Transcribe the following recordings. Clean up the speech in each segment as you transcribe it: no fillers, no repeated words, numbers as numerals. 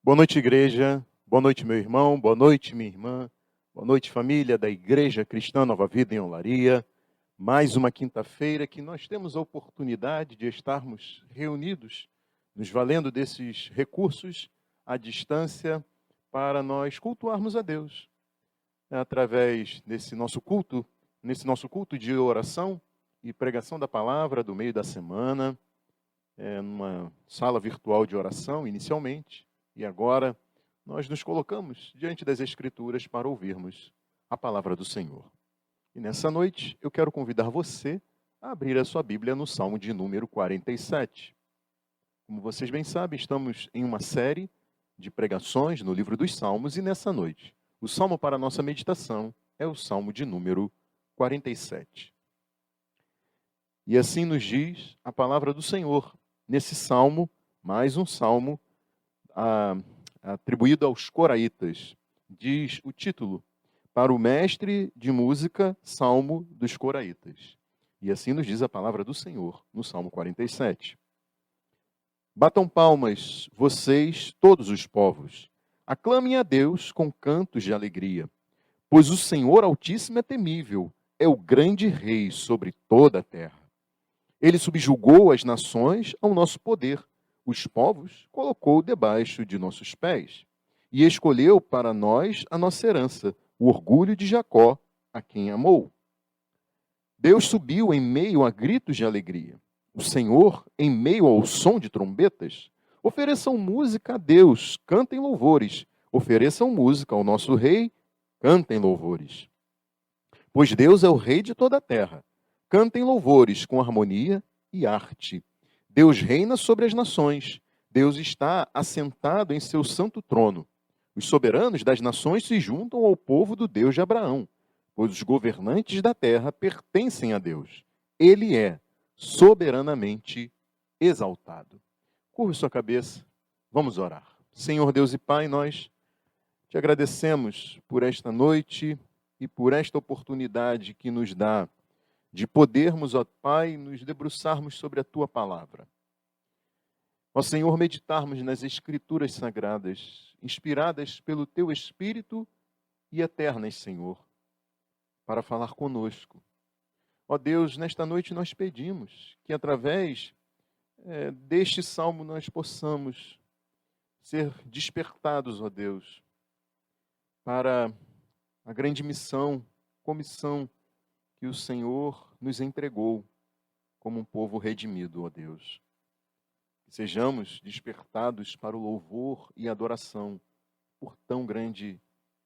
Boa noite, igreja. Boa noite, meu irmão. Boa noite, minha irmã. Boa noite, família da Igreja Cristã Nova Vida em Olaria. Mais uma quinta-feira que nós temos a oportunidade de estarmos reunidos, nos valendo desses recursos à distância para nós cultuarmos a Deus. Através desse nosso culto, nesse nosso culto de oração e pregação da palavra do meio da semana, numa sala virtual de oração inicialmente, e agora nós nos colocamos diante das Escrituras para ouvirmos a palavra do Senhor. E nessa noite eu quero convidar você a abrir a sua Bíblia no Salmo de número 47. Como vocês bem sabem, estamos em uma série de pregações no livro dos Salmos, e nessa noite o salmo para a nossa meditação é o Salmo de número 47. E assim nos diz a palavra do Senhor, nesse salmo, mais um salmo atribuído aos coraitas. Diz o título: para o mestre de música, Salmo dos Coraitas. E assim nos diz a palavra do Senhor, no Salmo 47. Batam palmas, vocês, todos os povos. Aclamem a Deus com cantos de alegria. Pois o Senhor Altíssimo é temível, é o grande Rei sobre toda a terra. Ele subjugou as nações ao nosso poder. Os povos colocou debaixo de nossos pés. E escolheu para nós a nossa herança, o orgulho de Jacó, a quem amou. Deus subiu em meio a gritos de alegria. O Senhor, em meio ao som de trombetas. Ofereçam música a Deus, cantem louvores. Ofereçam música ao nosso Rei, cantem louvores. Pois Deus é o Rei de toda a terra. Cantem louvores com harmonia e arte. Deus reina sobre as nações. Deus está assentado em seu santo trono. Os soberanos das nações se juntam ao povo do Deus de Abraão, pois os governantes da terra pertencem a Deus. Ele é soberanamente exaltado. Curve sua cabeça, vamos orar. Senhor Deus e Pai, nós te agradecemos por esta noite e por esta oportunidade que nos dá de podermos, ó Pai, nos debruçarmos sobre a Tua palavra. Ó Senhor, meditarmos nas Escrituras Sagradas, inspiradas pelo Teu Espírito e eternas, Senhor, para falar conosco. Ó Deus, nesta noite nós pedimos que através deste salmo nós possamos ser despertados, ó Deus, para a grande comissão que o Senhor nos entregou como um povo redimido, ó Deus. Que sejamos despertados para o louvor e adoração por tão grande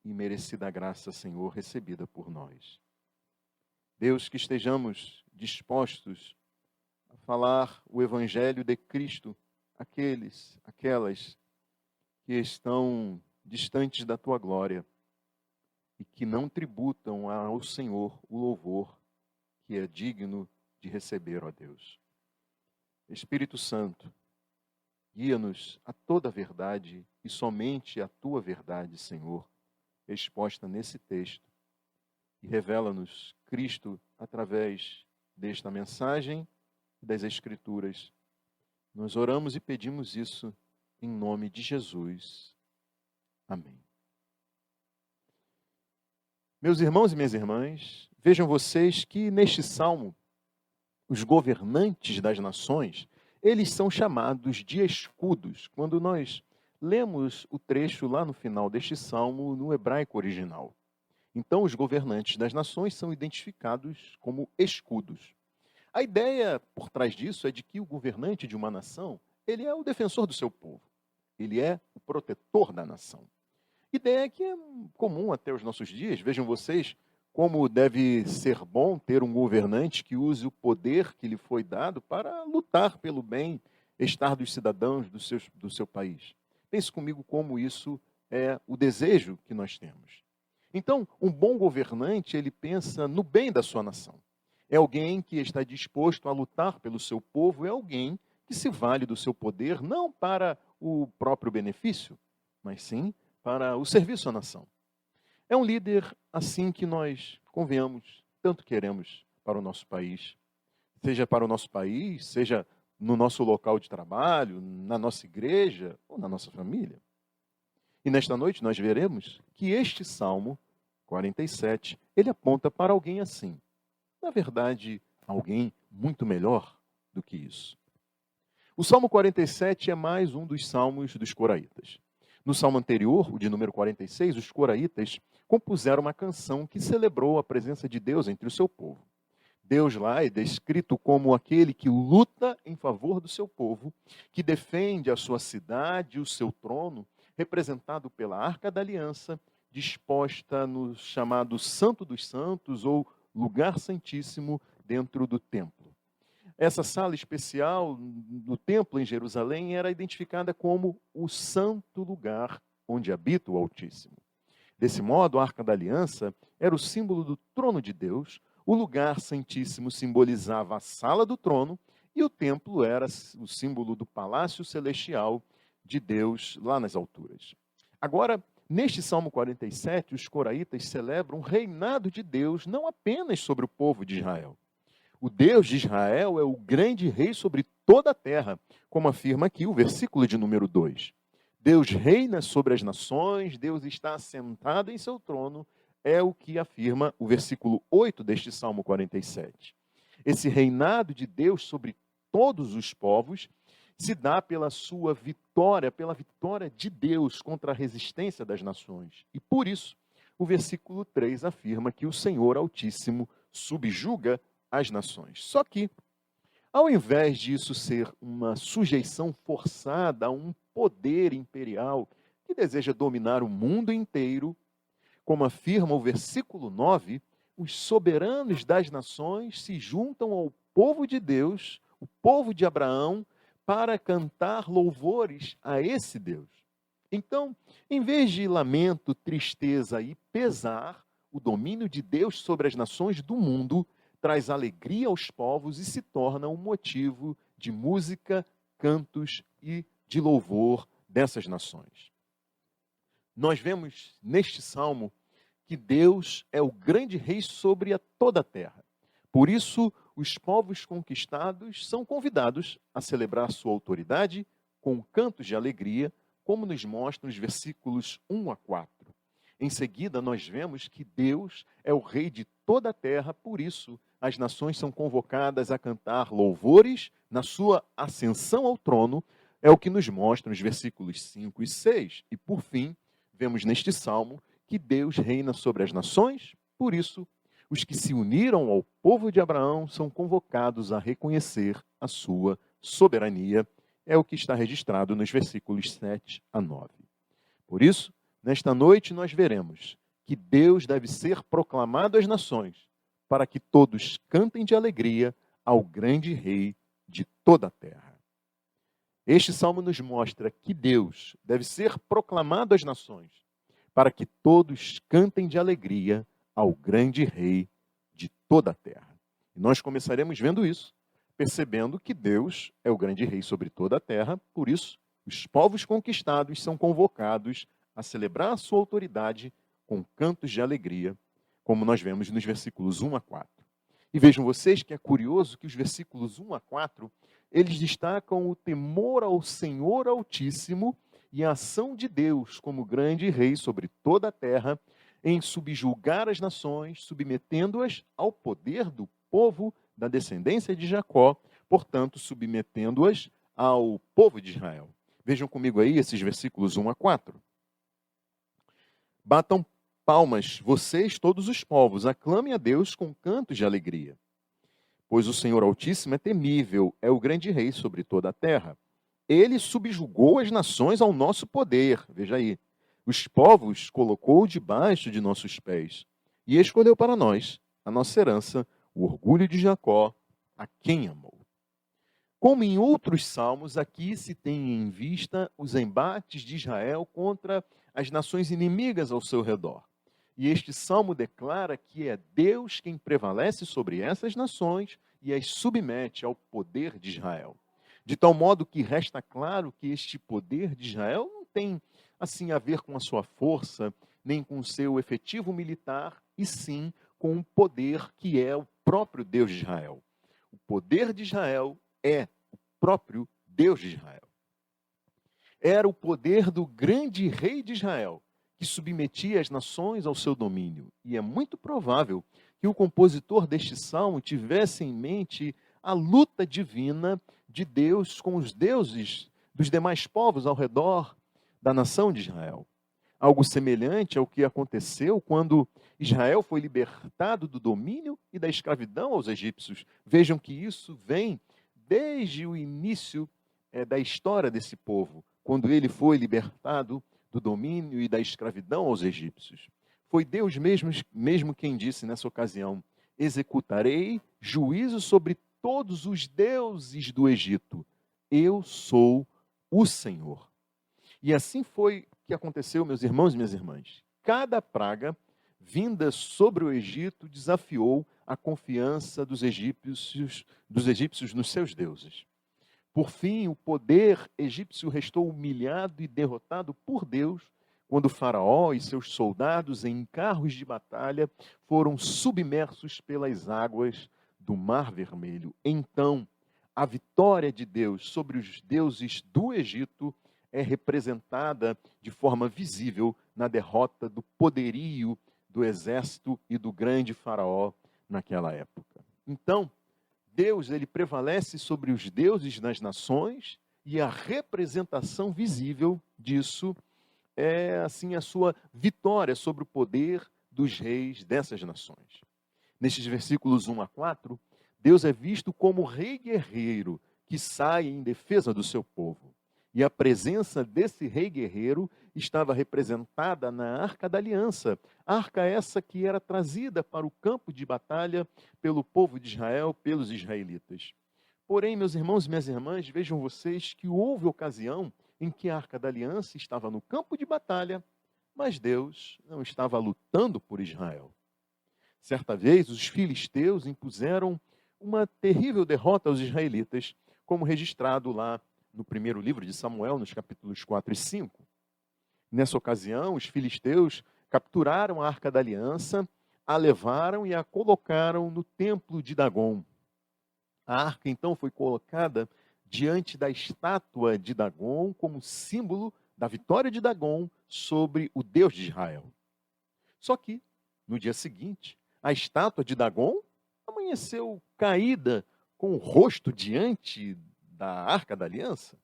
e merecida graça, Senhor, recebida por nós. Deus, que estejamos dispostos a falar o Evangelho de Cristo aquelas que estão distantes da Tua glória e que não tributam ao Senhor o louvor que é digno de receber, ó Deus. Espírito Santo, guia-nos a toda a verdade e somente a Tua verdade, Senhor, exposta nesse texto. E revela-nos Cristo através desta mensagem e das Escrituras. Nós oramos e pedimos isso em nome de Jesus. Amém. Meus irmãos e minhas irmãs, vejam vocês que neste salmo, os governantes das nações, eles são chamados de escudos, quando nós lemos o trecho lá no final deste salmo, no hebraico original. Então, os governantes das nações são identificados como escudos. A ideia por trás disso é de que o governante de uma nação, ele é o defensor do seu povo. Ele é o protetor da nação. Ideia que é comum até os nossos dias. Vejam vocês como deve ser bom ter um governante que use o poder que lhe foi dado para lutar pelo bem-estar dos cidadãos do seu país. Pense comigo como isso é o desejo que nós temos. Então, um bom governante, ele pensa no bem da sua nação. É alguém que está disposto a lutar pelo seu povo, é alguém que se vale do seu poder não para o próprio benefício, mas sim para o serviço à nação. É um líder assim que nós, convenhamos, tanto queremos para o nosso país. Seja para o nosso país, seja no nosso local de trabalho, na nossa igreja ou na nossa família. E nesta noite nós veremos que este Salmo 47, ele aponta para alguém assim. Na verdade, alguém muito melhor do que isso. O Salmo 47 é mais um dos salmos dos coraitas. No salmo anterior, o de número 46, os coraitas compuseram uma canção que celebrou a presença de Deus entre o seu povo. Deus lá é descrito como aquele que luta em favor do seu povo, que defende a sua cidade e o seu trono, representado pela Arca da Aliança, disposta no chamado Santo dos Santos, ou Lugar Santíssimo, dentro do templo. Essa sala especial do templo em Jerusalém era identificada como o santo lugar onde habita o Altíssimo. Desse modo, a Arca da Aliança era o símbolo do trono de Deus, o lugar santíssimo simbolizava a sala do trono e o templo era o símbolo do palácio celestial de Deus lá nas alturas. Agora, neste Salmo 47, os coraitas celebram o reinado de Deus não apenas sobre o povo de Israel. O Deus de Israel é o grande rei sobre toda a terra, como afirma aqui o versículo de número 2. Deus reina sobre as nações, Deus está assentado em seu trono, é o que afirma o versículo 8 deste Salmo 47. Esse reinado de Deus sobre todos os povos se dá pela sua vitória, pela vitória de Deus contra a resistência das nações. E por isso, o versículo 3 afirma que o Senhor Altíssimo subjuga as nações. Só que, ao invés disso ser uma sujeição forçada a um poder imperial que deseja dominar o mundo inteiro, como afirma o versículo 9, os soberanos das nações se juntam ao povo de Deus, o povo de Abraão, para cantar louvores a esse Deus. Então, em vez de lamento, tristeza e pesar, o domínio de Deus sobre as nações do mundo traz alegria aos povos e se torna um motivo de música, cantos e de louvor dessas nações. Nós vemos neste salmo que Deus é o grande rei sobre toda a terra. Por isso, os povos conquistados são convidados a celebrar sua autoridade com cantos de alegria, como nos mostram os versículos 1 a 4. Em seguida, nós vemos que Deus é o rei de toda a terra, por isso as nações são convocadas a cantar louvores na sua ascensão ao trono, é o que nos mostram os versículos 5 e 6. E por fim, vemos neste salmo que Deus reina sobre as nações, por isso os que se uniram ao povo de Abraão são convocados a reconhecer a sua soberania, é o que está registrado nos versículos 7 a 9. Por isso, nesta noite nós veremos que Deus deve ser proclamado às nações, para que todos cantem de alegria ao grande rei de toda a terra. Este salmo nos mostra que Deus deve ser proclamado às nações, para que todos cantem de alegria ao grande rei de toda a terra. E nós começaremos vendo isso, percebendo que Deus é o grande rei sobre toda a terra, por isso os povos conquistados são convocados a celebrar a sua autoridade com cantos de alegria, como nós vemos nos versículos 1 a 4. E vejam vocês que é curioso que os versículos 1 a 4, eles destacam o temor ao Senhor Altíssimo e a ação de Deus como grande rei sobre toda a terra, em subjugar as nações, submetendo-as ao poder do povo da descendência de Jacó, portanto, submetendo-as ao povo de Israel. Vejam comigo aí esses versículos 1 a 4. Batam palmas, vocês, todos os povos, aclamem a Deus com cantos de alegria. Pois o Senhor Altíssimo é temível, é o grande rei sobre toda a terra. Ele subjugou as nações ao nosso poder, veja aí. Os povos colocou debaixo de nossos pés e escolheu para nós, a nossa herança, o orgulho de Jacó, a quem amou. Como em outros salmos, aqui se tem em vista os embates de Israel contra as nações inimigas ao seu redor. E este salmo declara que é Deus quem prevalece sobre essas nações e as submete ao poder de Israel. De tal modo que resta claro que este poder de Israel não tem assim a ver com a sua força, nem com o seu efetivo militar, e sim com o poder que é o próprio Deus de Israel. O poder de Israel é o próprio Deus de Israel. Era o poder do grande rei de Israel, que submetia as nações ao seu domínio. E é muito provável que o compositor deste salmo tivesse em mente a luta divina de Deus com os deuses dos demais povos ao redor da nação de Israel. Algo semelhante ao que aconteceu quando Israel foi libertado do domínio e da escravidão aos egípcios. Vejam que isso vem desde o início da história desse povo, quando ele foi libertado do domínio e da escravidão aos egípcios. Foi Deus mesmo quem disse nessa ocasião: executarei juízo sobre todos os deuses do Egito. Eu sou o Senhor. E assim foi que aconteceu, meus irmãos e minhas irmãs. Cada praga vinda sobre o Egito desafiou a confiança dos egípcios nos seus deuses. Por fim, o poder egípcio restou humilhado e derrotado por Deus, quando Faraó e seus soldados em carros de batalha foram submersos pelas águas do Mar Vermelho. Então, a vitória de Deus sobre os deuses do Egito é representada de forma visível na derrota do poderio do exército e do grande Faraó naquela época. Então, Deus, ele prevalece sobre os deuses das nações, e a representação visível disso é, assim, a sua vitória sobre o poder dos reis dessas nações. Nestes versículos 1 a 4, Deus é visto como rei guerreiro que sai em defesa do seu povo. E a presença desse rei guerreiro estava representada na Arca da Aliança. Arca essa que era trazida para o campo de batalha pelo povo de Israel, pelos israelitas. Porém, meus irmãos e minhas irmãs, vejam vocês que houve ocasião em que a Arca da Aliança estava no campo de batalha, mas Deus não estava lutando por Israel. Certa vez, os filisteus impuseram uma terrível derrota aos israelitas, como registrado lá no primeiro livro de Samuel, nos capítulos 4 e 5. Nessa ocasião, os filisteus capturaram a Arca da Aliança, a levaram e a colocaram no templo de Dagom. A arca, então, foi colocada diante da estátua de Dagom como símbolo da vitória de Dagom sobre o Deus de Israel. Só que, no dia seguinte, a estátua de Dagom amanheceu caída com o rosto diante da Arca da Aliança.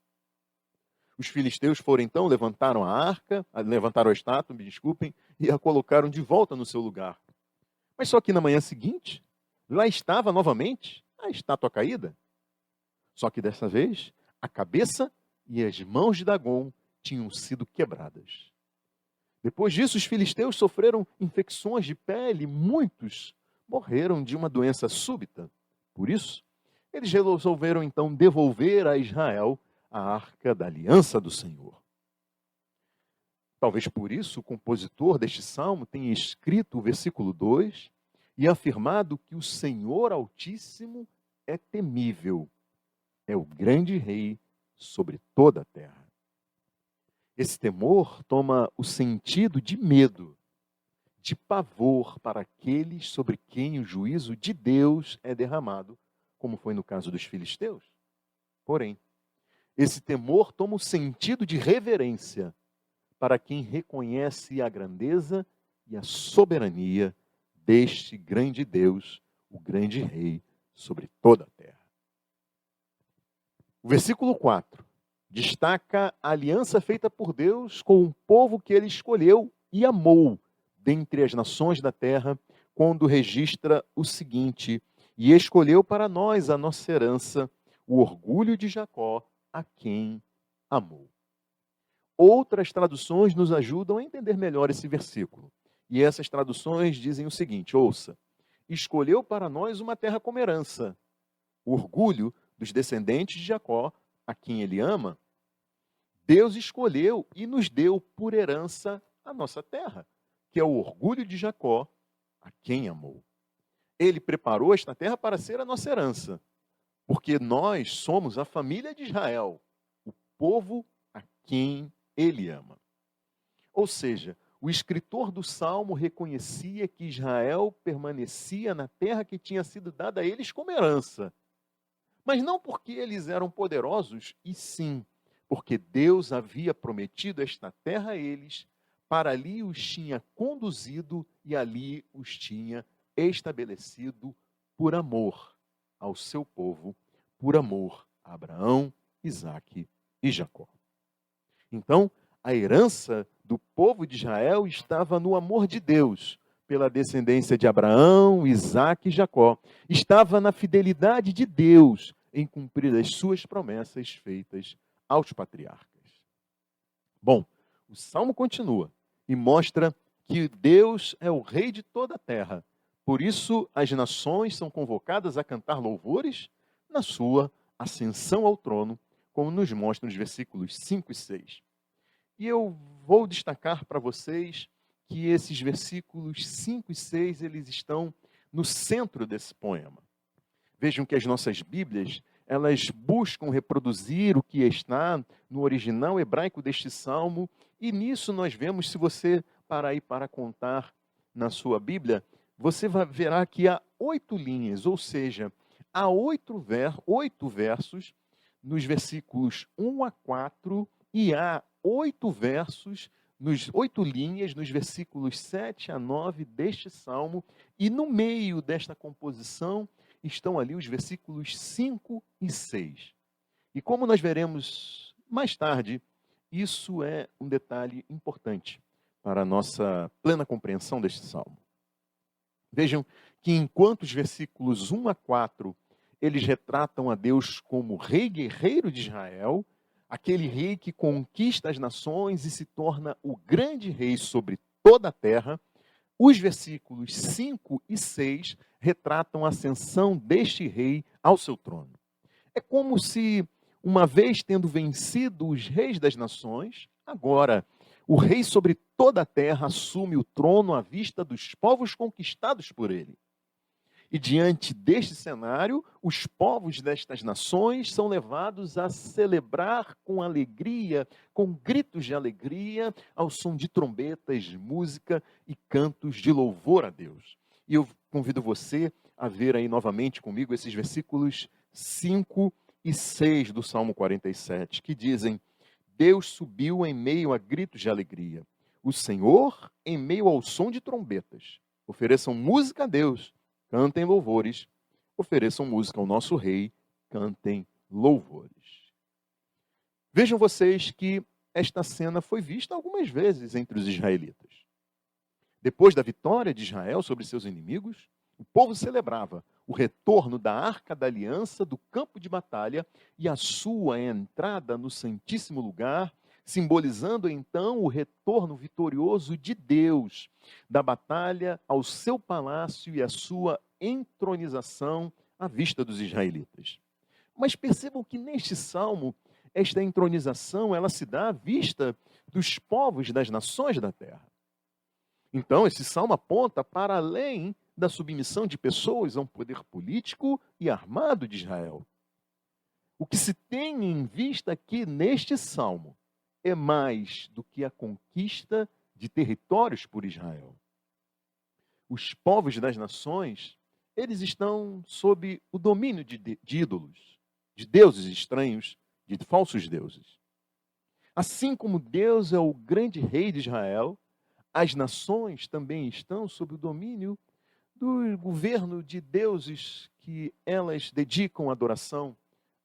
Os filisteus foram então, levantaram a estátua, me desculpem, e a colocaram de volta no seu lugar. Mas só que na manhã seguinte, lá estava novamente a estátua caída. Só que dessa vez, a cabeça e as mãos de Dagom tinham sido quebradas. Depois disso, os filisteus sofreram infecções de pele, muitos morreram de uma doença súbita. Por isso, eles resolveram então devolver a Israel a Arca da Aliança do Senhor. Talvez por isso o compositor deste salmo tenha escrito o versículo 2 e afirmado que o Senhor Altíssimo é temível, é o grande rei sobre toda a terra. Esse temor toma o sentido de medo, de pavor para aqueles sobre quem o juízo de Deus é derramado, como foi no caso dos filisteus. Porém, esse temor toma o sentido de reverência para quem reconhece a grandeza e a soberania deste grande Deus, o grande Rei sobre toda a terra. O versículo 4 destaca a aliança feita por Deus com um povo que ele escolheu e amou dentre as nações da terra, quando registra o seguinte: e escolheu para nós a nossa herança, o orgulho de Jacó, a quem amou. Outras traduções nos ajudam a entender melhor esse versículo. E essas traduções dizem o seguinte, ouça: escolheu para nós uma terra como herança, o orgulho dos descendentes de Jacó, a quem ele ama. Deus escolheu e nos deu por herança a nossa terra, que é o orgulho de Jacó, a quem amou. Ele preparou esta terra para ser a nossa herança, porque nós somos a família de Israel, o povo a quem ele ama. Ou seja, o escritor do Salmo reconhecia que Israel permanecia na terra que tinha sido dada a eles como herança. Mas não porque eles eram poderosos, e sim porque Deus havia prometido esta terra a eles, para ali os tinha conduzido e ali os tinha estabelecido por amor ao seu povo, por amor a Abraão, Isaque e Jacó. Então, a herança do povo de Israel estava no amor de Deus, pela descendência de Abraão, Isaque e Jacó. Estava na fidelidade de Deus em cumprir as suas promessas feitas aos patriarcas. Bom, o Salmo continua e mostra que Deus é o rei de toda a terra. Por isso, as nações são convocadas a cantar louvores na sua ascensão ao trono, como nos mostram os versículos 5 e 6. E eu vou destacar para vocês que esses versículos 5 e 6, eles estão no centro desse poema. Vejam que as nossas Bíblias, elas buscam reproduzir o que está no original hebraico deste salmo, e nisso nós vemos, se você parar aí para contar na sua Bíblia, você verá que há 8 linhas, ou seja, há 8 versos nos versículos 1 a 4, e há 8 versos, 8 linhas nos versículos 7 a 9 deste salmo, e no meio desta composição estão ali os versículos 5 e 6. E como nós veremos mais tarde, isso é um detalhe importante para a nossa plena compreensão deste salmo. Vejam que enquanto os versículos 1 a 4, eles retratam a Deus como rei guerreiro de Israel, aquele rei que conquista as nações e se torna o grande rei sobre toda a terra, os versículos 5 e 6 retratam a ascensão deste rei ao seu trono. É como se, uma vez tendo vencido os reis das nações, agora o rei sobre toda a terra assume o trono à vista dos povos conquistados por ele. E diante deste cenário, os povos destas nações são levados a celebrar com alegria, com gritos de alegria, ao som de trombetas, música e cantos de louvor a Deus. E eu convido você a ver aí novamente comigo esses versículos 5 e 6 do Salmo 47, que dizem: Deus subiu em meio a gritos de alegria, o Senhor em meio ao som de trombetas. Ofereçam música a Deus, cantem louvores, ofereçam música ao nosso rei, cantem louvores. Vejam vocês que esta cena foi vista algumas vezes entre os israelitas. Depois da vitória de Israel sobre seus inimigos, o povo celebrava o retorno da Arca da Aliança do campo de batalha e a sua entrada no Santíssimo Lugar, simbolizando então o retorno vitorioso de Deus da batalha ao seu palácio e a sua entronização à vista dos israelitas. Mas percebam que neste salmo, esta entronização, ela se dá à vista dos povos das nações da terra. Então, esse salmo aponta para além da submissão de pessoas a um poder político e armado de Israel. O que se tem em vista aqui neste salmo é mais do que a conquista de territórios por Israel. Os povos das nações, eles estão sob o domínio de ídolos, de deuses estranhos, de falsos deuses. Assim como Deus é o grande rei de Israel, as nações também estão sob o domínio do governo de deuses que elas dedicam adoração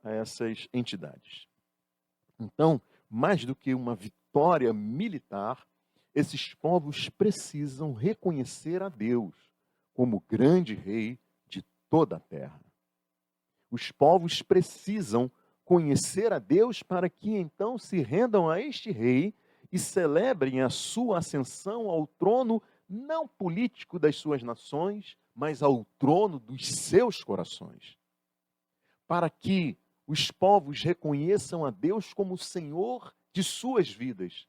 a essas entidades. Então, mais do que uma vitória militar, esses povos precisam reconhecer a Deus como grande rei de toda a terra. Os povos precisam conhecer a Deus para que então se rendam a este rei e celebrem a sua ascensão ao trono não político das suas nações, mas ao trono dos seus corações. Para que os povos reconheçam a Deus como Senhor de suas vidas,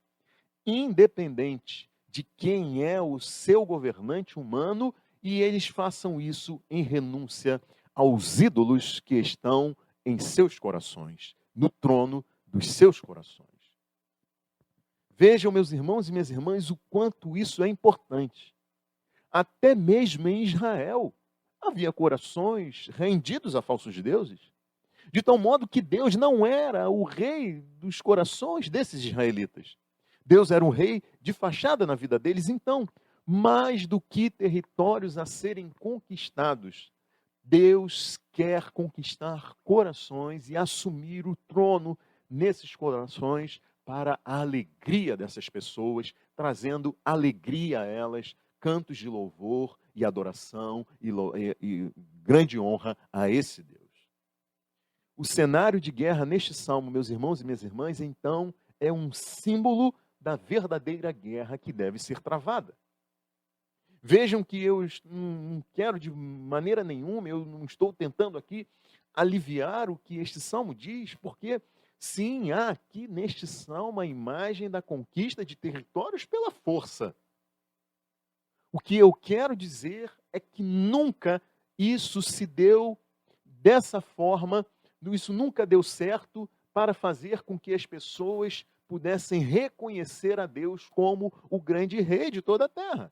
independente de quem é o seu governante humano, e eles façam isso em renúncia aos ídolos que estão em seus corações, no trono dos seus corações. Vejam, meus irmãos e minhas irmãs, o quanto isso é importante. Até mesmo em Israel havia corações rendidos a falsos deuses. De tal modo que Deus não era o rei dos corações desses israelitas. Deus era um rei de fachada na vida deles. Então, mais do que territórios a serem conquistados, Deus quer conquistar corações e assumir o trono nesses corações para a alegria dessas pessoas, trazendo alegria a elas, cantos de louvor e adoração e grande honra a esse Deus. O cenário de guerra neste salmo, meus irmãos e minhas irmãs, então, é um símbolo da verdadeira guerra que deve ser travada. Vejam que eu não quero de maneira nenhuma, eu não estou tentando aqui aliviar o que este salmo diz, porque sim, há aqui neste salmo a imagem da conquista de territórios pela força. O que eu quero dizer é que nunca isso se deu dessa forma, isso nunca deu certo para fazer com que as pessoas pudessem reconhecer a Deus como o grande rei de toda a terra.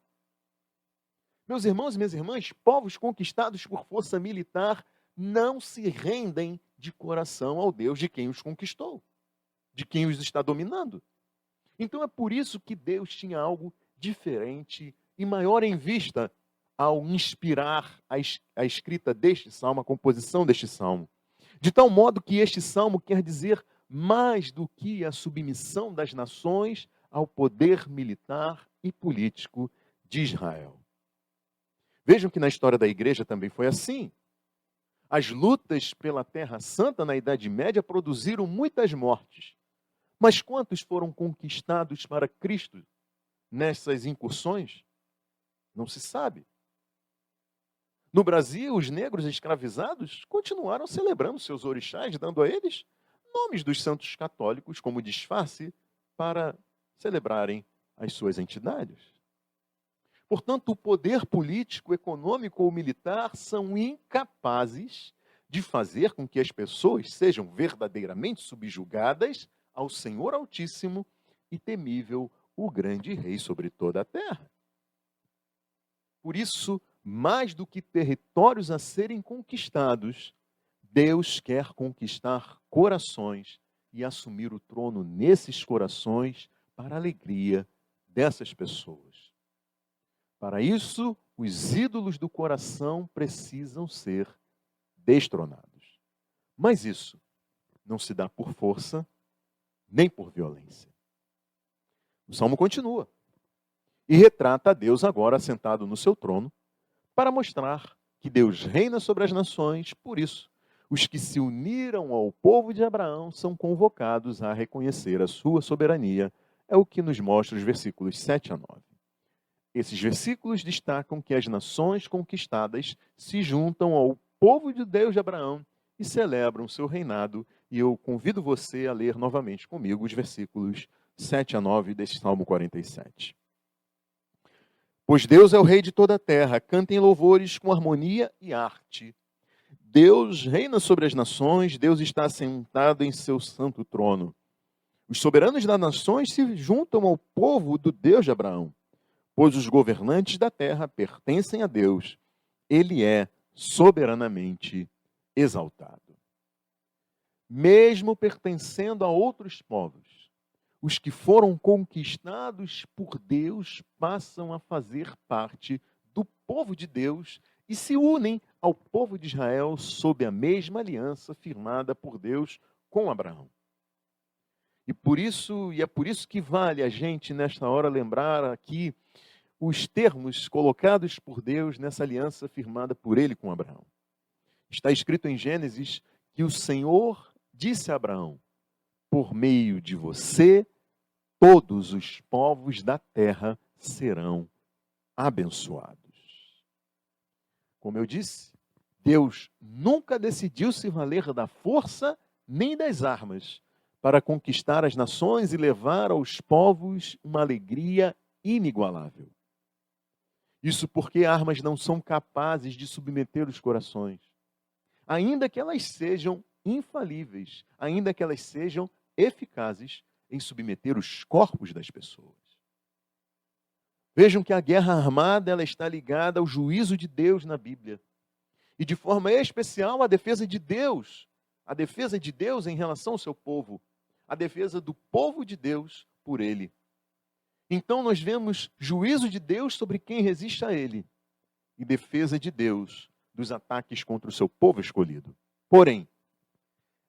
Meus irmãos e minhas irmãs, povos conquistados por força militar não se rendem de coração ao Deus de quem os conquistou, de quem os está dominando. Então é por isso que Deus tinha algo diferente e maior em vista ao inspirar a escrita deste salmo, a composição deste salmo. De tal modo que este salmo quer dizer mais do que a submissão das nações ao poder militar e político de Israel. Vejam que na história da igreja também foi assim. As lutas pela Terra Santa na Idade Média produziram muitas mortes. Mas quantos foram conquistados para Cristo nessas incursões? Não se sabe. No Brasil, os negros escravizados continuaram celebrando seus orixás, dando a eles nomes dos santos católicos como disfarce para celebrarem as suas entidades. Portanto, o poder político, econômico ou militar são incapazes de fazer com que as pessoas sejam verdadeiramente subjugadas ao Senhor Altíssimo e temível, o grande Rei sobre toda a terra. Por isso, mais do que territórios a serem conquistados, Deus quer conquistar corações e assumir o trono nesses corações para a alegria dessas pessoas. Para isso, os ídolos do coração precisam ser destronados. Mas isso não se dá por força, nem por violência. O salmo continua e retrata a Deus agora sentado no seu trono para mostrar que Deus reina sobre as nações. Por isso, os que se uniram ao povo de Abraão são convocados a reconhecer a sua soberania. É o que nos mostra os versículos 7 a 9. Esses versículos destacam que as nações conquistadas se juntam ao povo de Deus de Abraão e celebram seu reinado. E eu convido você a ler novamente comigo os versículos 7 a 9 deste Salmo 47. Pois Deus é o rei de toda a terra, cantem louvores com harmonia e arte. Deus reina sobre as nações, Deus está sentado em seu santo trono. Os soberanos das nações se juntam ao povo do Deus de Abraão. Pois os governantes da terra pertencem a Deus. Ele é soberanamente exaltado. Mesmo pertencendo a outros povos, os que foram conquistados por Deus passam a fazer parte do povo de Deus e se unem ao povo de Israel sob a mesma aliança firmada por Deus com Abraão. E é por isso que vale a gente, nesta hora, lembrar aqui os termos colocados por Deus nessa aliança firmada por ele com Abraão. Está escrito em Gênesis que o Senhor disse a Abraão: por meio de você, todos os povos da terra serão abençoados. Como eu disse, Deus nunca decidiu se valer da força nem das armas para conquistar as nações e levar aos povos uma alegria inigualável. Isso porque armas não são capazes de submeter os corações, ainda que elas sejam infalíveis, ainda que elas sejam eficazes em submeter os corpos das pessoas. Vejam que a guerra armada ela está ligada ao juízo de Deus na Bíblia. E de forma especial à defesa de Deus A defesa de Deus em relação ao seu povo. A defesa do povo de Deus por ele. Então nós vemos juízo de Deus sobre quem resiste a ele. E defesa de Deus dos ataques contra o seu povo escolhido. Porém,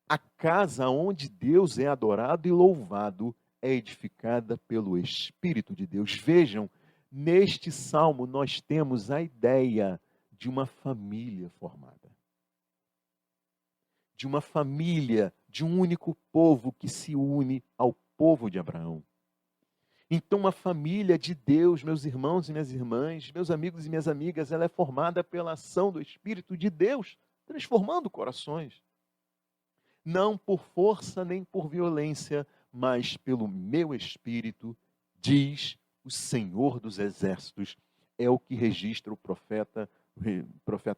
a casa onde Deus é adorado e louvado é edificada pelo Espírito de Deus. Vejam, neste salmo nós temos a ideia de uma família formada. De uma família, de um único povo que se une ao povo de Abraão. Então, a família de Deus, meus irmãos e minhas irmãs, meus amigos e minhas amigas, ela é formada pela ação do Espírito de Deus, transformando corações. Não por força nem por violência, mas pelo meu Espírito, diz o Senhor dos Exércitos. É o que registra o profeta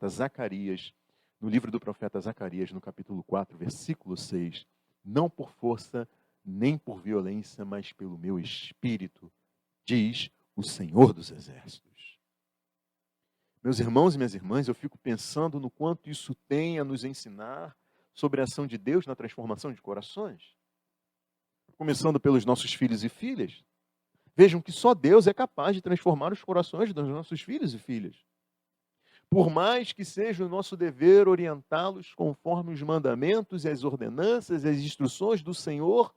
Zacarias, no livro do profeta Zacarias, no capítulo 4, versículo 6. Não por força nem por violência, mas pelo meu Espírito, diz o Senhor dos Exércitos. Meus irmãos e minhas irmãs, eu fico pensando no quanto isso tem a nos ensinar sobre a ação de Deus na transformação de corações. Começando pelos nossos filhos e filhas. Vejam que só Deus é capaz de transformar os corações dos nossos filhos e filhas. Por mais que seja o nosso dever orientá-los conforme os mandamentos e as ordenanças e as instruções do Senhor,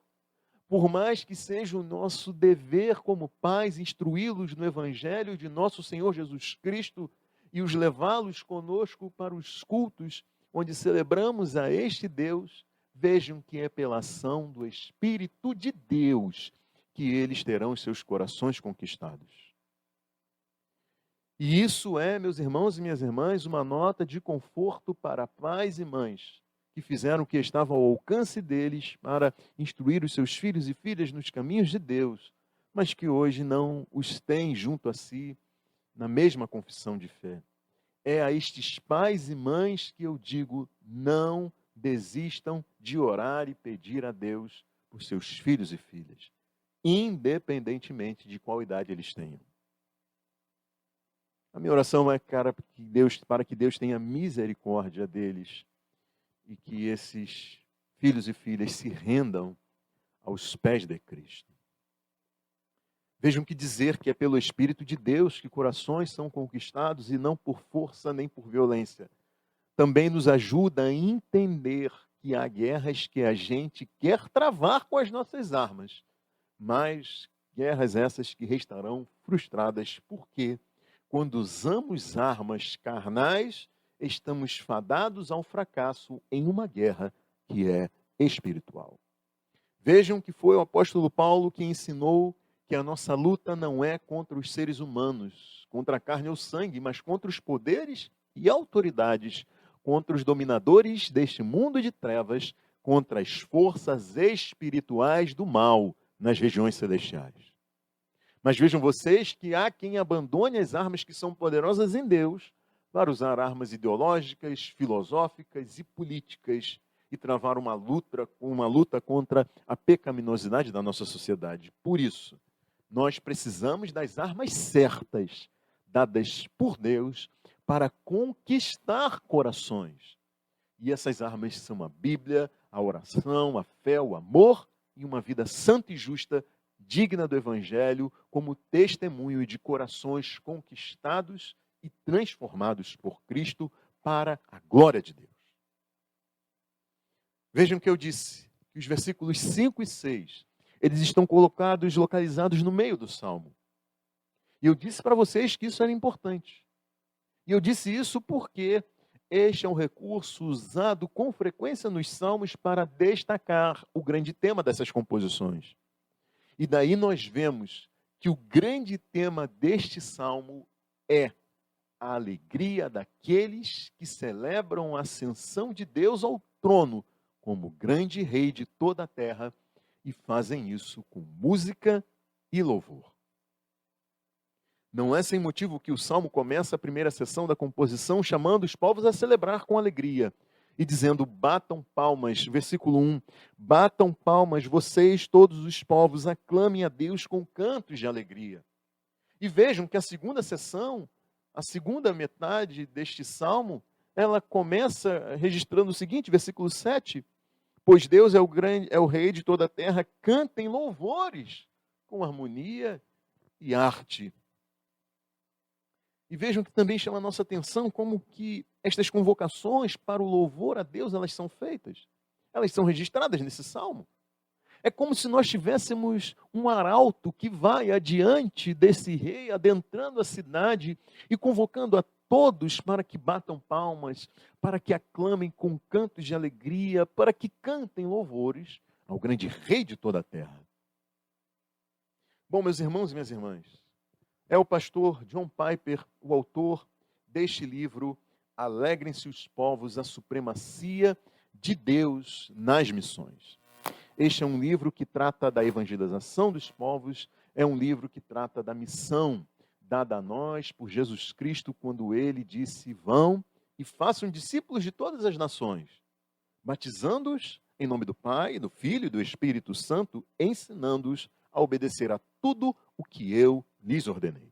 por mais que seja o nosso dever como pais instruí-los no Evangelho de nosso Senhor Jesus Cristo e os levá-los conosco para os cultos onde celebramos a este Deus, vejam que é pela ação do Espírito de Deus que eles terão os seus corações conquistados. E isso é, meus irmãos e minhas irmãs, uma nota de conforto para pais e mães que fizeram o que estava ao alcance deles para instruir os seus filhos e filhas nos caminhos de Deus, mas que hoje não os têm junto a si na mesma confissão de fé. É a estes pais e mães que eu digo, não desistam de orar e pedir a Deus por seus filhos e filhas, independentemente de qual idade eles tenham. A minha oração é para que Deus tenha misericórdia deles e que esses filhos e filhas se rendam aos pés de Cristo. Vejam que dizer que é pelo Espírito de Deus que corações são conquistados e não por força nem por violência. Também nos ajuda a entender que há guerras que a gente quer travar com as nossas armas, mas guerras essas que restarão frustradas, porque quando usamos armas carnais, estamos fadados ao fracasso em uma guerra que é espiritual. Vejam que foi o apóstolo Paulo que ensinou que a nossa luta não é contra os seres humanos, contra a carne ou sangue, mas contra os poderes e autoridades, contra os dominadores deste mundo de trevas, contra as forças espirituais do mal nas regiões celestiais. Mas vejam vocês que há quem abandone as armas que são poderosas em Deus para usar armas ideológicas, filosóficas e políticas e travar uma luta contra a pecaminosidade da nossa sociedade. Por isso, nós precisamos das armas certas, dadas por Deus, para conquistar corações. E essas armas são a Bíblia, a oração, a fé, o amor e uma vida santa e justa, digna do Evangelho, como testemunho de corações conquistados e transformados por Cristo para a glória de Deus. Vejam que eu disse que os versículos 5 e 6, eles estão localizados no meio do Salmo. E eu disse para vocês que isso era importante. E eu disse isso porque este é um recurso usado com frequência nos Salmos para destacar o grande tema dessas composições. E daí nós vemos que o grande tema deste Salmo é a alegria daqueles que celebram a ascensão de Deus ao trono como grande rei de toda a terra e fazem isso com música e louvor. Não é sem motivo que o Salmo começa a primeira sessão da composição chamando os povos a celebrar com alegria e dizendo, batam palmas, versículo 1, batam palmas vocês todos os povos, aclamem a Deus com cantos de alegria. E vejam que a segunda sessão, a segunda metade deste Salmo, ela começa registrando o seguinte, versículo 7, Pois Deus é o rei de toda a terra, cantem louvores com harmonia e arte. E vejam que também chama a nossa atenção como que estas convocações para o louvor a Deus, elas são feitas. Elas são registradas nesse salmo. É como se nós tivéssemos um arauto que vai adiante desse rei, adentrando a cidade e convocando a todos para que batam palmas, para que aclamem com cantos de alegria, para que cantem louvores ao grande rei de toda a terra. Bom, meus irmãos e minhas irmãs, é o pastor John Piper, o autor deste livro, Alegrem-se os povos, a supremacia de Deus nas missões. Este é um livro que trata da evangelização dos povos, é um livro que trata da missão dada a nós por Jesus Cristo, quando ele disse: vão e façam discípulos de todas as nações, batizando-os em nome do Pai, do Filho e do Espírito Santo, ensinando-os a obedecer a tudo o que eu lhes ordenei.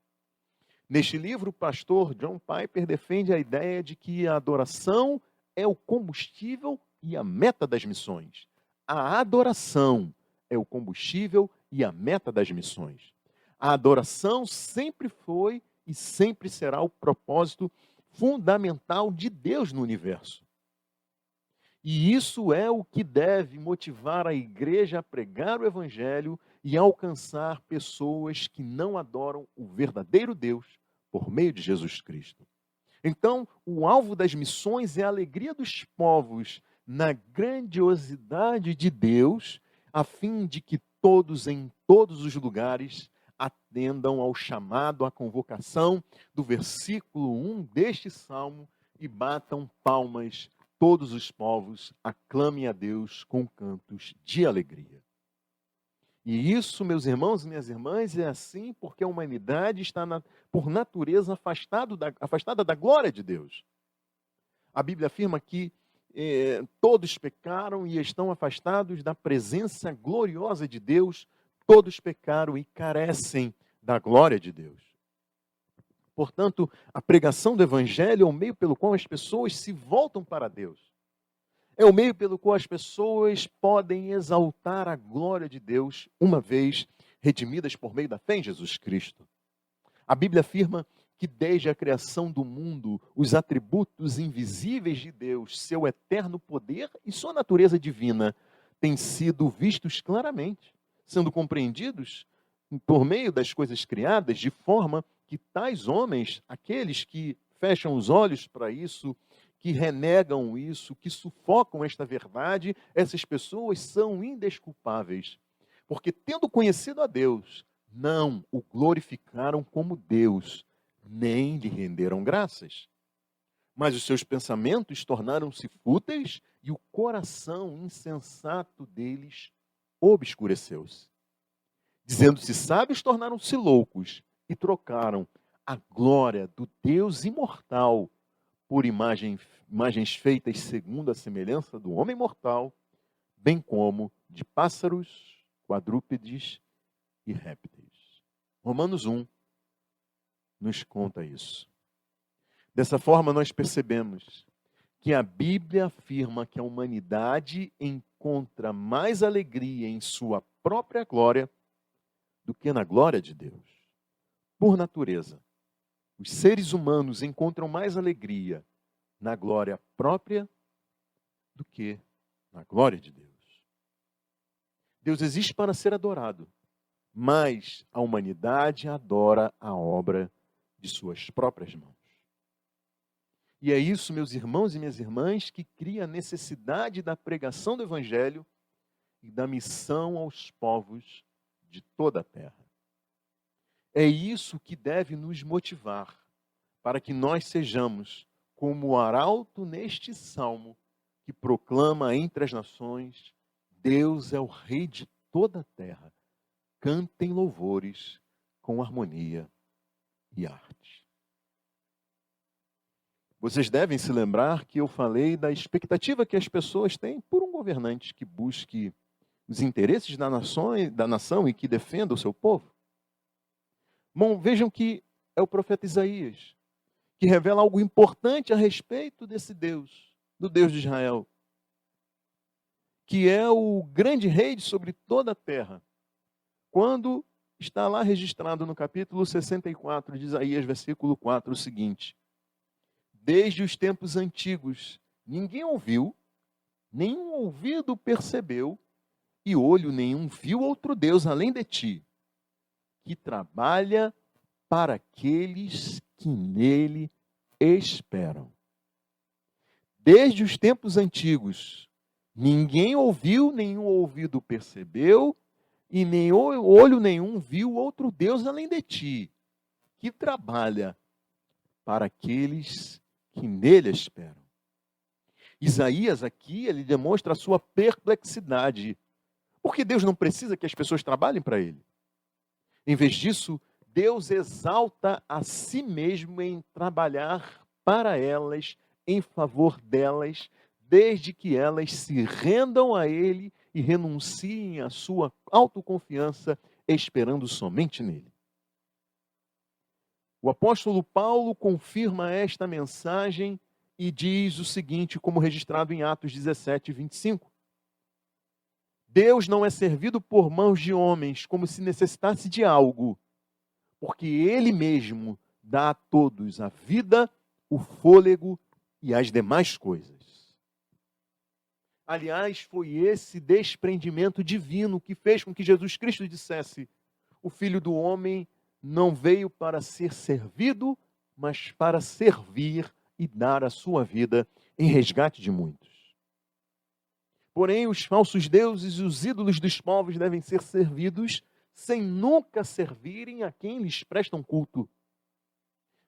Neste livro, o pastor John Piper defende a ideia de que a adoração é o combustível e a meta das missões. A adoração é o combustível e a meta das missões. A adoração sempre foi e sempre será o propósito fundamental de Deus no universo. E isso é o que deve motivar a igreja a pregar o evangelho e alcançar pessoas que não adoram o verdadeiro Deus por meio de Jesus Cristo. Então, o alvo das missões é a alegria dos povos na grandiosidade de Deus, a fim de que todos, em todos os lugares, atendam ao chamado, à convocação do versículo 1 deste salmo e batam palmas, todos os povos aclamem a Deus com cantos de alegria. E isso, meus irmãos e minhas irmãs, é assim porque a humanidade está, por natureza, afastada da glória de Deus. A Bíblia afirma que todos pecaram e estão afastados da presença gloriosa de Deus, todos pecaram e carecem da glória de Deus. Portanto, a pregação do Evangelho é o meio pelo qual as pessoas se voltam para Deus. É o meio pelo qual as pessoas podem exaltar a glória de Deus, uma vez redimidas por meio da fé em Jesus Cristo. A Bíblia afirma que desde a criação do mundo, os atributos invisíveis de Deus, seu eterno poder e sua natureza divina, têm sido vistos claramente, sendo compreendidos por meio das coisas criadas, de forma que tais homens, aqueles que fecham os olhos para isso, que renegam isso, que sufocam esta verdade, essas pessoas são indesculpáveis, porque tendo conhecido a Deus, não o glorificaram como Deus, nem lhe renderam graças. Mas os seus pensamentos tornaram-se fúteis e o coração insensato deles obscureceu-se. Dizendo-se sábios, tornaram-se loucos e trocaram a glória do Deus imortal por imagens feitas segundo a semelhança do homem mortal, bem como de pássaros, quadrúpedes e répteis. Romanos 1 nos conta isso. Dessa forma, nós percebemos que a Bíblia afirma que a humanidade encontra mais alegria em sua própria glória do que na glória de Deus. Por natureza, os seres humanos encontram mais alegria na glória própria do que na glória de Deus. Deus existe para ser adorado, mas a humanidade adora a obra de suas próprias mãos. E é isso, meus irmãos e minhas irmãs, que cria a necessidade da pregação do Evangelho e da missão aos povos de toda a terra. É isso que deve nos motivar para que nós sejamos como o arauto neste salmo que proclama entre as nações: Deus é o Rei de toda a terra. Cantem louvores com harmonia e arte. Vocês devem se lembrar que eu falei da expectativa que as pessoas têm por um governante que busque os interesses da nação e que defenda o seu povo. Bom, vejam que é o profeta Isaías que revela algo importante a respeito desse Deus, do Deus de Israel, que é o grande rei sobre toda a terra, quando está lá registrado no capítulo 64 de Isaías, versículo 4, o seguinte: desde os tempos antigos, ninguém ouviu, nenhum ouvido percebeu, e olho nenhum viu outro Deus além de ti, que trabalha para aqueles que nele esperam. Desde os tempos antigos, ninguém ouviu, nenhum ouvido percebeu, e nem olho nenhum viu outro Deus além de ti, que trabalha para aqueles que nele esperam. Isaías aqui, ele demonstra a sua perplexidade, porque Deus não precisa que as pessoas trabalhem para ele. Em vez disso, Deus exalta a si mesmo em trabalhar para elas, em favor delas, desde que elas se rendam a ele e renunciem à sua autoconfiança, esperando somente nele. O apóstolo Paulo confirma esta mensagem e diz o seguinte, como registrado em Atos 17, 25. Deus não é servido por mãos de homens como se necessitasse de algo, porque ele mesmo dá a todos a vida, o fôlego e as demais coisas. Aliás, foi esse desprendimento divino que fez com que Jesus Cristo dissesse: o Filho do Homem não veio para ser servido, mas para servir e dar a sua vida em resgate de muitos. Porém, os falsos deuses e os ídolos dos povos devem ser servidos sem nunca servirem a quem lhes prestam culto.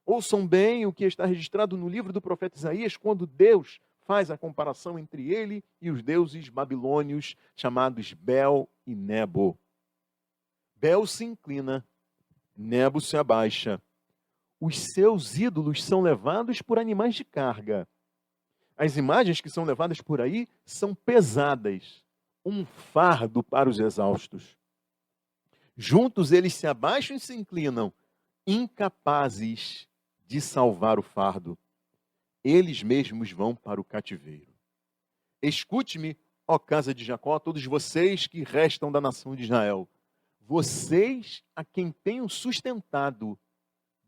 Ouçam bem o que está registrado no livro do profeta Isaías, quando Deus faz a comparação entre ele e os deuses babilônios chamados Bel e Nebo. Bel se inclina, Nebo se abaixa. Os seus ídolos são levados por animais de carga. As imagens que são levadas por aí são pesadas, um fardo para os exaustos. Juntos eles se abaixam e se inclinam, incapazes de salvar o fardo. Eles mesmos vão para o cativeiro. Escute-me, ó casa de Jacó, todos vocês que restam da nação de Israel. Vocês a quem tenho sustentado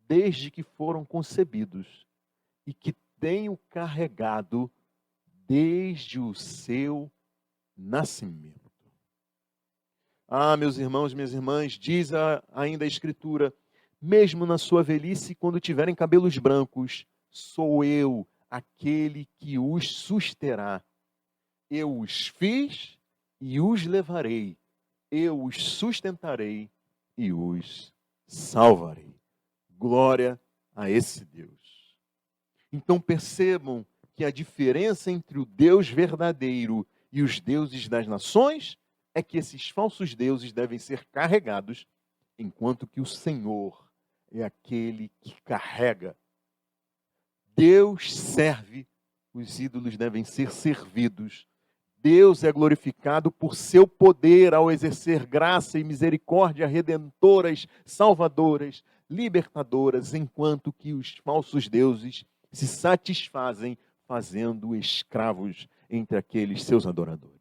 desde que foram concebidos e que tenho carregado desde o seu nascimento. Ah, meus irmãos, minhas irmãs, diz ainda a Escritura, mesmo na sua velhice, quando tiverem cabelos brancos, sou eu aquele que os susterá. Eu os fiz e os levarei. Eu os sustentarei e os salvarei. Glória a esse Deus. Então percebam que a diferença entre o Deus verdadeiro e os deuses das nações é que esses falsos deuses devem ser carregados, enquanto que o Senhor é aquele que carrega. Deus serve, os ídolos devem ser servidos. Deus é glorificado por seu poder ao exercer graça e misericórdia redentoras, salvadoras, libertadoras, enquanto que os falsos deuses se satisfazem fazendo escravos entre aqueles seus adoradores.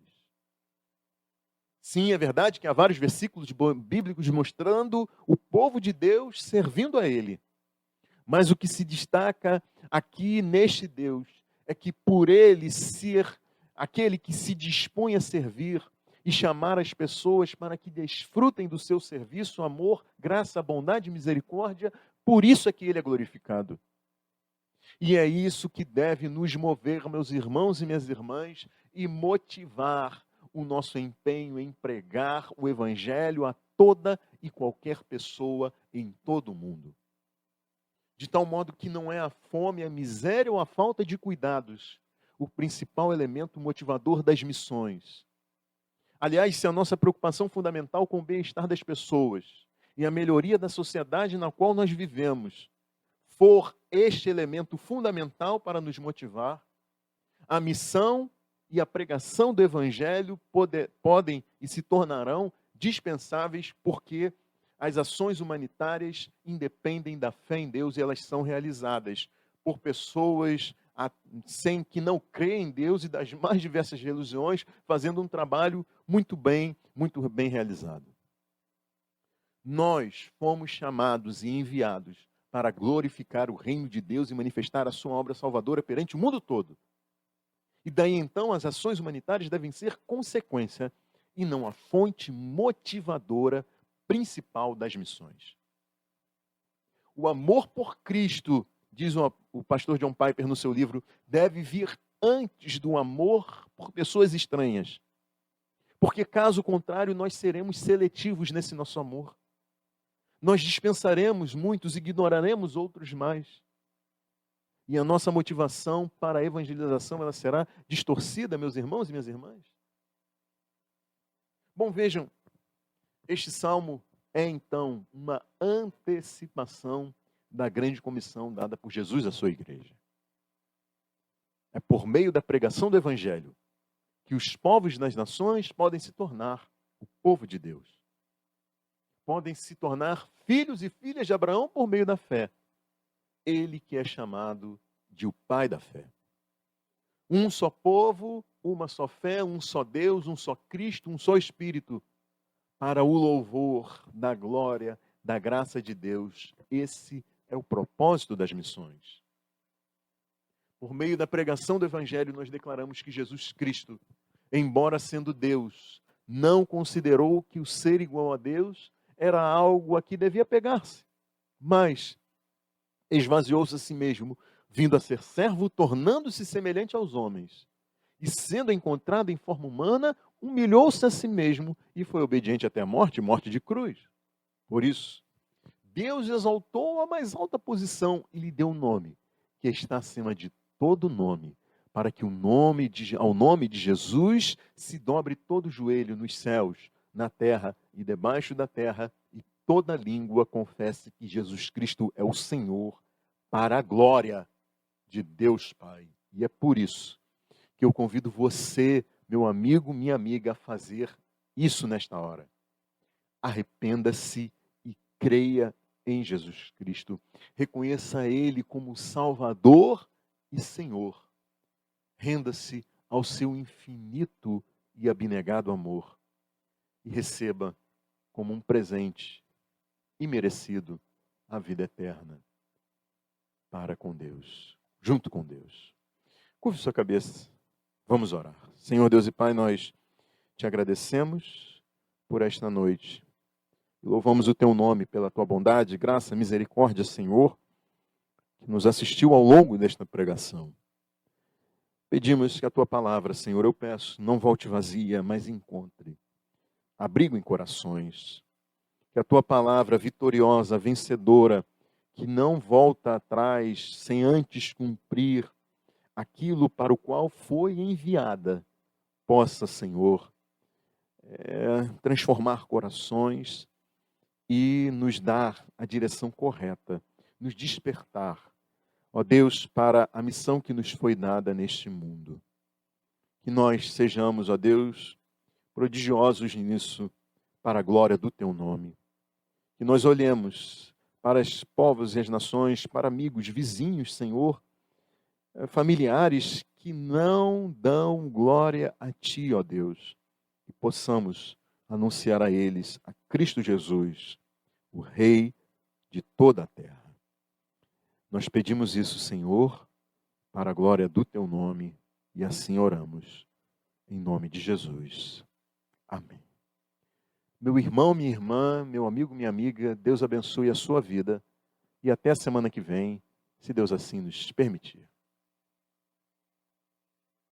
Sim, é verdade que há vários versículos bíblicos mostrando o povo de Deus servindo a Ele. Mas o que se destaca aqui neste Deus é que por Ele ser aquele que se dispõe a servir e chamar as pessoas para que desfrutem do seu serviço, amor, graça, bondade e misericórdia, por isso é que Ele é glorificado. E é isso que deve nos mover, meus irmãos e minhas irmãs, e motivar o nosso empenho em pregar o Evangelho a toda e qualquer pessoa em todo o mundo. De tal modo que não é a fome, a miséria ou a falta de cuidados o principal elemento motivador das missões. Aliás, se a nossa preocupação fundamental com o bem-estar das pessoas e a melhoria da sociedade na qual nós vivemos for este elemento fundamental para nos motivar, a missão e a pregação do Evangelho podem e se tornarão dispensáveis, porque as ações humanitárias independem da fé em Deus e elas são realizadas por pessoas sem que não crê em Deus e das mais diversas religiões, fazendo um trabalho muito bem realizado. Nós fomos chamados e enviados para glorificar o reino de Deus e manifestar a sua obra salvadora perante o mundo todo. E daí então as ações humanitárias devem ser consequência e não a fonte motivadora principal das missões. O amor por Cristo, diz o pastor John Piper no seu livro, deve vir antes do amor por pessoas estranhas. Porque caso contrário, nós seremos seletivos nesse nosso amor. Nós dispensaremos muitos, ignoraremos outros mais. E a nossa motivação para a evangelização, ela será distorcida, meus irmãos e minhas irmãs. Bom, vejam, este salmo é então uma antecipação da grande comissão dada por Jesus à sua igreja. É por meio da pregação do evangelho que os povos das nações podem se tornar o povo de Deus. Podem se tornar filhos e filhas de Abraão por meio da fé. Ele que é chamado de o Pai da fé. Um só povo, uma só fé, um só Deus, um só Cristo, um só Espírito, para o louvor da glória, da graça de Deus. Esse é o propósito das missões. Por meio da pregação do Evangelho, nós declaramos que Jesus Cristo, embora sendo Deus, não considerou que o ser igual a Deus era algo a que devia pegar-se, mas esvaziou-se a si mesmo, vindo a ser servo, tornando-se semelhante aos homens. E sendo encontrado em forma humana, humilhou-se a si mesmo e foi obediente até a morte de cruz. Por isso, Deus exaltou a mais alta posição e lhe deu um nome, que está acima de todo nome, para que ao nome de Jesus se dobre todo joelho nos céus, na terra e debaixo da terra, e toda língua confesse que Jesus Cristo é o Senhor, para a glória de Deus Pai. E é por isso que eu convido você, meu amigo, minha amiga, a fazer isso nesta hora. Arrependa-se e creia em Jesus Cristo. Reconheça Ele como Salvador e Senhor. Renda-se ao seu infinito e abnegado amor e receba como um presente imerecido a vida eterna para com Deus, junto com Deus. Curve sua cabeça, vamos orar. Senhor Deus e Pai, nós te agradecemos por esta noite. Louvamos o teu nome pela tua bondade, graça, misericórdia, Senhor, que nos assistiu ao longo desta pregação. Pedimos que a tua palavra, Senhor, eu peço, não volte vazia, mas encontre abrigo em corações. Que a tua palavra vitoriosa, vencedora, que não volta atrás sem antes cumprir aquilo para o qual foi enviada, possa, Senhor, transformar corações e nos dar a direção correta, nos despertar, ó Deus, para a missão que nos foi dada neste mundo. Que nós sejamos, ó Deus, prodigiosos nisso, para a glória do teu nome. Que nós olhemos para os povos e as nações, para amigos, vizinhos, Senhor, familiares que não dão glória a Ti, ó Deus, e possamos anunciar a eles a Cristo Jesus, o Rei de toda a terra. Nós pedimos isso, Senhor, para a glória do Teu nome, e assim oramos, em nome de Jesus. Amém. Meu irmão, minha irmã, meu amigo, minha amiga, Deus abençoe a sua vida, e até a semana que vem, se Deus assim nos permitir.